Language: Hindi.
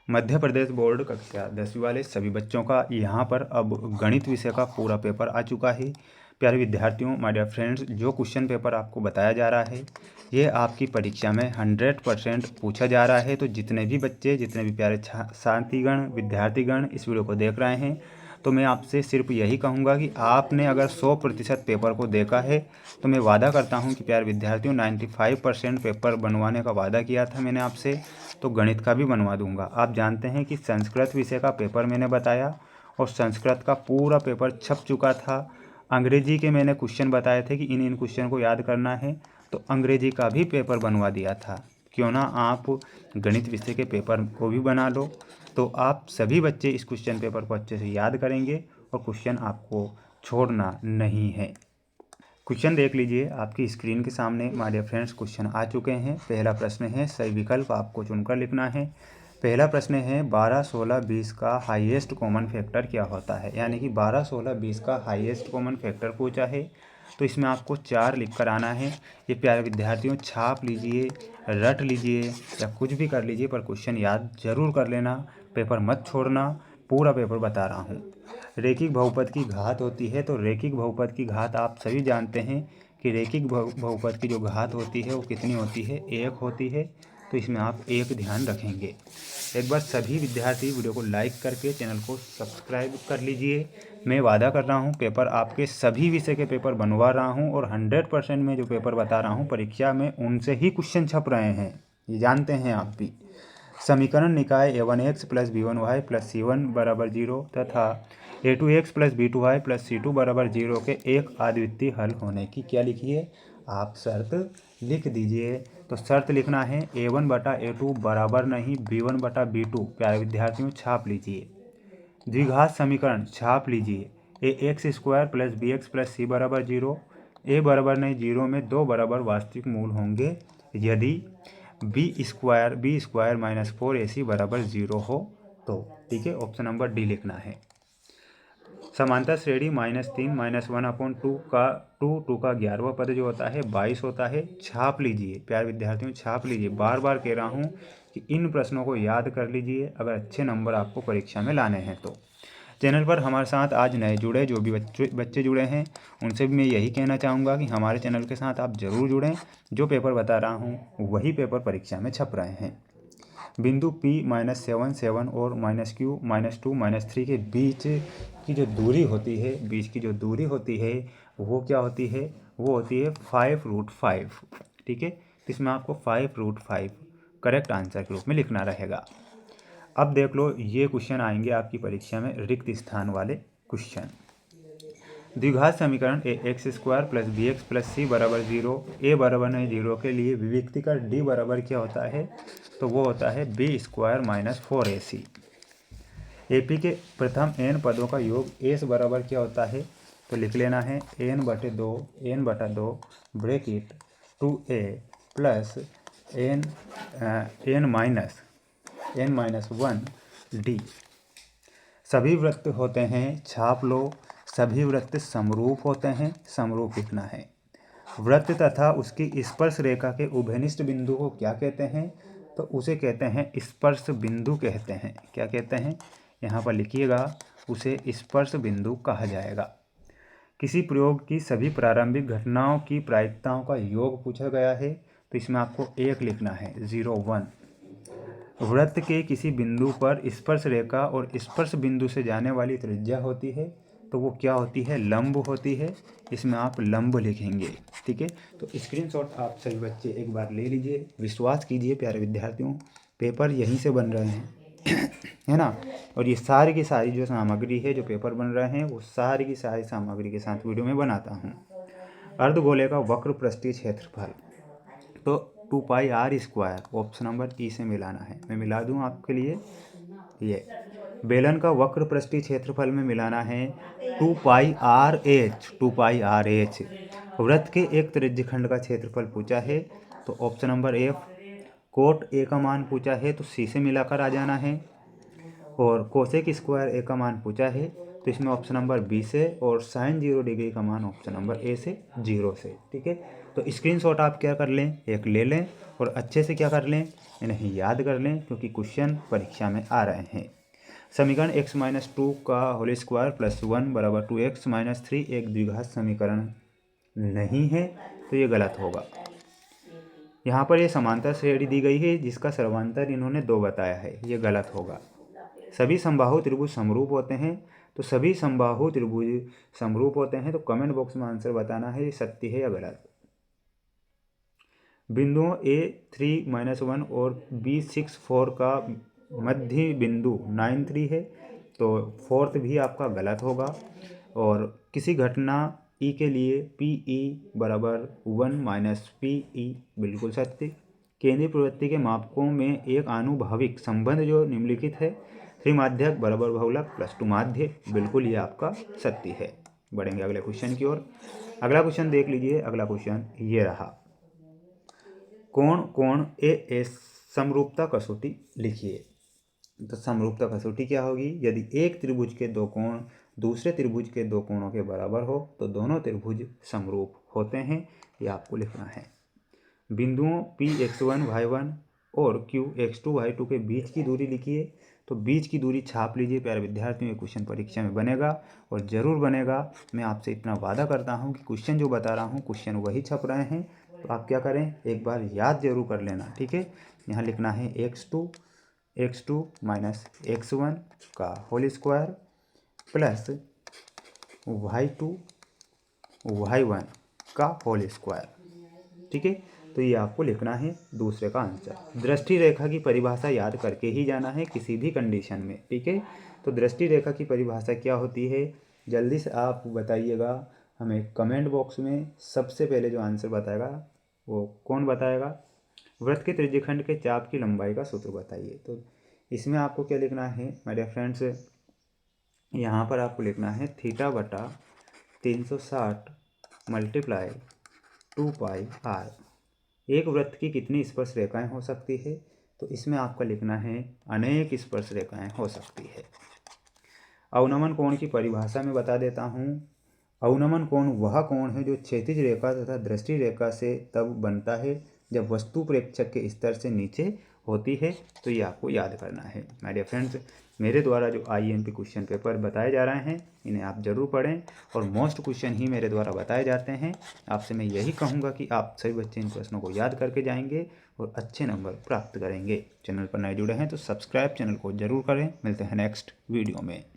मध्य प्रदेश बोर्ड कक्षा 10वीं वाले सभी बच्चों का यहाँ पर अब गणित विषय का पूरा पेपर आ चुका है। प्यारे विद्यार्थियों, माय डियर फ्रेंड्स, जो क्वेश्चन पेपर आपको बताया जा रहा है ये आपकी परीक्षा में 100% पूछा जा रहा है। तो जितने भी बच्चे, जितने भी प्यारे साथीगण, विद्यार्थीगण इस वीडियो को देख रहे हैं, तो मैं आपसे सिर्फ यही कहूँगा कि आपने अगर 100% पेपर को देखा है तो मैं वादा करता हूँ कि प्यारे विद्यार्थियों 95% पेपर बनवाने का वादा किया था मैंने आपसे, तो गणित का भी बनवा दूंगा। आप जानते हैं कि संस्कृत विषय का पेपर मैंने बताया और संस्कृत का पूरा पेपर छप चुका था। अंग्रेजी के मैंने क्वेश्चन बताए थे कि इन क्वेश्चन को याद करना है, तो अंग्रेजी का भी पेपर बनवा दिया था। क्यों ना आप गणित विषय के पेपर को भी बना लो, तो आप सभी बच्चे इस क्वेश्चन पेपर को अच्छे से याद करेंगे और क्वेश्चन आपको छोड़ना नहीं है। क्वेश्चन देख लीजिए, आपकी स्क्रीन के सामने माय डियर फ्रेंड्स क्वेश्चन आ चुके हैं। पहला प्रश्न है, सही विकल्प आपको चुनकर लिखना है। पहला प्रश्न है 12, 16, 20 का हाईएस्ट कॉमन फैक्टर क्या होता है। यानी कि 12, 16, 20 का हाईएस्ट कॉमन फैक्टर पूछा है, तो इसमें आपको 4 लिख कर आना है। ये प्यारे विद्यार्थियों छाप लीजिए, रट लीजिए या कुछ भी कर लीजिए, पर क्वेश्चन याद जरूर कर लेना, पेपर मत छोड़ना। पूरा पेपर बता रहा हूँ। रेखिक बहुपद की घात होती है, तो रेखिक बहुपद की घात आप सभी जानते हैं कि रेखिक बहुपद की जो घात होती है वो कितनी होती है, 1 होती है। तो इसमें आप 1 ध्यान रखेंगे। एक बार सभी विद्यार्थी वीडियो को लाइक करके चैनल को सब्सक्राइब कर लीजिए। मैं वादा कर रहा हूँ पेपर आपके सभी विषय के पेपर बनवा रहा हूँ और 100% में जो पेपर बता रहा हूँ परीक्षा में उनसे ही क्वेश्चन छप रहे हैं, ये जानते हैं आप भी। समीकरण निकाय a1x plus b1y plus c1 बराबर 0 तथा a2x plus b2y plus c2 बराबर 0 के एक अद्वितीय हल होने की क्या लिखिए, आप शर्त लिख दीजिए। तो शर्त लिखना है a1 बटा a2 बराबर नहीं b1 बटा b2। प्यारे विद्यार्थियों छाप लीजिए। द्विघात समीकरण छाप लीजिए, ax square plus bx plus c बराबर 0। a बराबर नहीं 0 में 2 बराबर वास्तविक मूल होंगे यदि बी स्क्वायर माइनस 4ac बराबर 0 हो तो। ठीक है, ऑप्शन नंबर डी लिखना है। समांतर श्रेणी -3 -1/2 का 2 का 11वां पद जो होता है 22 होता है। छाप लीजिए प्यारे विद्यार्थियों, छाप लीजिए। बार बार कह रहा हूँ कि इन प्रश्नों को याद कर लीजिए अगर अच्छे नंबर आपको परीक्षा में लाने हैं तो। चैनल पर हमारे साथ आज नए जुड़े जो भी बच्चे जुड़े हैं उनसे भी मैं यही कहना चाहूँगा कि हमारे चैनल के साथ आप ज़रूर जुड़ें। जो पेपर बता रहा हूँ वही पेपर परीक्षा में छप रहे हैं। बिंदु P -7 7 और -Q -2 -3 के बीच की जो दूरी होती है, बीच की जो दूरी होती है वो क्या होती है, वो होती है 5√5। ठीक है, तो इसमें आपको 5√5 करेक्ट आंसर के रूप में लिखना रहेगा। अब देख लो, ये क्वेश्चन आएंगे आपकी परीक्षा में रिक्त स्थान वाले क्वेश्चन। द्विघात समीकरण ax square plus bx plus c बराबर 0, a बराबर नहीं 0 के लिए विविक्ति का d बराबर क्या होता है, तो वो होता है b square minus 4ac। AP के प्रथम n पदों का योग s बराबर क्या होता है, तो लिख लेना है n/2 bracket 2a plus n-1d। सभी वृत्त होते हैं, छाप लो, सभी वृत्त समरूप होते हैं, समरूप लिखना है। वृत्त तथा उसकी स्पर्श रेखा के उभयनिष्ठ बिंदु को क्या कहते हैं, तो उसे कहते हैं स्पर्श बिंदु कहते हैं। क्या कहते हैं, यहाँ पर लिखिएगा, उसे स्पर्श बिंदु कहा जाएगा। किसी प्रयोग की सभी प्रारंभिक घटनाओं की प्रायिकताओं का योग पूछा गया है, तो इसमें आपको 1 लिखना है, 0 1। वृत्त के किसी बिंदु पर स्पर्श रेखा और स्पर्श बिंदु से जाने वाली त्रिज्या होती है, तो वो क्या होती है, लंब होती है। इसमें आप लंब लिखेंगे। ठीक है, तो स्क्रीनशॉट आप सभी बच्चे एक बार ले लीजिए। विश्वास कीजिए प्यारे विद्यार्थियों, पेपर यहीं से बन रहे हैं है ना। और ये सारी की सारी जो सामग्री है, जो पेपर बन रहे हैं, वो सारी की सारी सामग्री के साथ वीडियो में बनाता हूँ। अर्धगोले का वक्र पृष्ठीय क्षेत्रफल, तो 2πr स्क्वायर, ऑप्शन नंबर ई से मिलाना है। मैं मिला दूं आपके लिए। ये बेलन का वक्र पृष्ठीय क्षेत्रफल में मिलाना है 2πrh। 2πrh वृत्त के एक त्रिज्यखंड का क्षेत्रफल पूछा है, तो option number F. Cot A का मान पूछा है, तो सी से मिलाकर आ जाना है। और कोसेक स्क्वायर ए का मान पूछा है, तो इसमें ऑप्शन नंबर बी से। और साइन 0 डिग्री का मान ऑप्शन नंबर ए से, 0 से। ठीक है, तो स्क्रीनशॉट आप क्या कर लें, एक ले लें और अच्छे से क्या कर लें, इन्हें याद कर लें, क्योंकि क्वेश्चन परीक्षा में आ रहे हैं। समीकरण x-2 का होल स्क्वायर प्लस 1 बराबर 2x-3 एक द्विघात समीकरण नहीं है, तो ये गलत होगा। यहाँ पर ये समांतर श्रेणी दी गई है जिसका सर्वांतर इन्होंने 2 बताया है, ये गलत होगा। सभी समबाहु त्रिभुज समरूप होते हैं, तो सभी समबाहु त्रिभुज समरूप होते हैं, तो कमेंट बॉक्स में आंसर बताना है ये सत्य है या गलत। बिंदुओं A3-1 और B6-4 का मध्य बिंदु 9-3 है, तो फोर्थ भी आपका गलत होगा। और किसी घटना E के लिए PE बराबर 1 - PE बिल्कुल सत्य। केंद्रीय प्रवृत्ति के मापकों में एक आनुभाविक संबंध जो निम्नलिखित है, त्रिमाध्यक बराबर बहुलक प्लस 2 माध्य, बिल्कुल ये आपका सत्य है। बढ़ेंगे अगले क्वेश्चन की ओर। अगला क्वेश्चन देख लीजिए। अगला क्वेश्चन ये रहा, कोण AS समरूपता कसौटी लिखिए। तो समरूपता कसौटी क्या होगी, यदि एक त्रिभुज के दो कोण दूसरे त्रिभुज के दो कोणों के बराबर हो तो दोनों त्रिभुज समरूप होते हैं, ये आपको लिखना है। बिंदुओं Px1y1 और Qx2y2 के बीच की दूरी लिखिए। तो बीच की दूरी छाप लीजिए प्यारे विद्यार्थियों, ये क्वेश्चन परीक्षा में बनेगा और ज़रूर बनेगा। मैं आपसे इतना वादा करता हूँ कि क्वेश्चन जो बता रहा हूँ क्वेश्चन वही छप रहे हैं, तो आप क्या करें, एक बार याद जरूर कर लेना, ठीक है। यहाँ लिखना है x2 माइनस x1 का whole square plus y2 y1 का होल स्क्वायर, ठीक है। तो ये आपको लिखना है दूसरे का आंसर। दृष्टि रेखा की परिभाषा याद करके ही जाना है किसी भी कंडीशन में, ठीक है। तो दृष्टि रेखा की परिभाषा क्या होती है, जल्दी से आप बताइएगा हमें कमेंट बॉक्स में। सबसे पहले जो आंसर बताएगा वो कौन बताएगा, वृत्त के त्रिज्यखंड के चाप की लंबाई का सूत्र बताइए। तो इसमें आपको क्या लिखना है माय डियर फ्रेंड्स, यहाँ पर आपको लिखना है θ/360 मल्टीप्लाई 2πr। एक वृत्त की कितनी स्पर्श रेखाएं हो सकती है, तो इसमें आपका लिखना है अनेक स्पर्श रेखाएं हो सकती है। अवनमन कोण की परिभाषा में बता देता हूँ। अवनमन कोण वह कोण है जो क्षैतिज रेखा तथा दृष्टि रेखा से तब बनता है जब वस्तु प्रेक्षक के स्तर से नीचे होती है, तो ये आपको याद करना है। माय डियर फ्रेंड्स, मेरे द्वारा जो IMP क्वेश्चन पेपर बताए जा रहे हैं इन्हें आप ज़रूर पढ़ें और मोस्ट क्वेश्चन ही मेरे द्वारा बताए जाते हैं। आपसे मैं यही कहूँगा कि आप सभी बच्चे इन प्रश्नों को याद करके जाएंगे और अच्छे नंबर प्राप्त करेंगे। चैनल पर नए जुड़े हैं तो सब्सक्राइब चैनल को ज़रूर करें। मिलते हैं नेक्स्ट वीडियो में।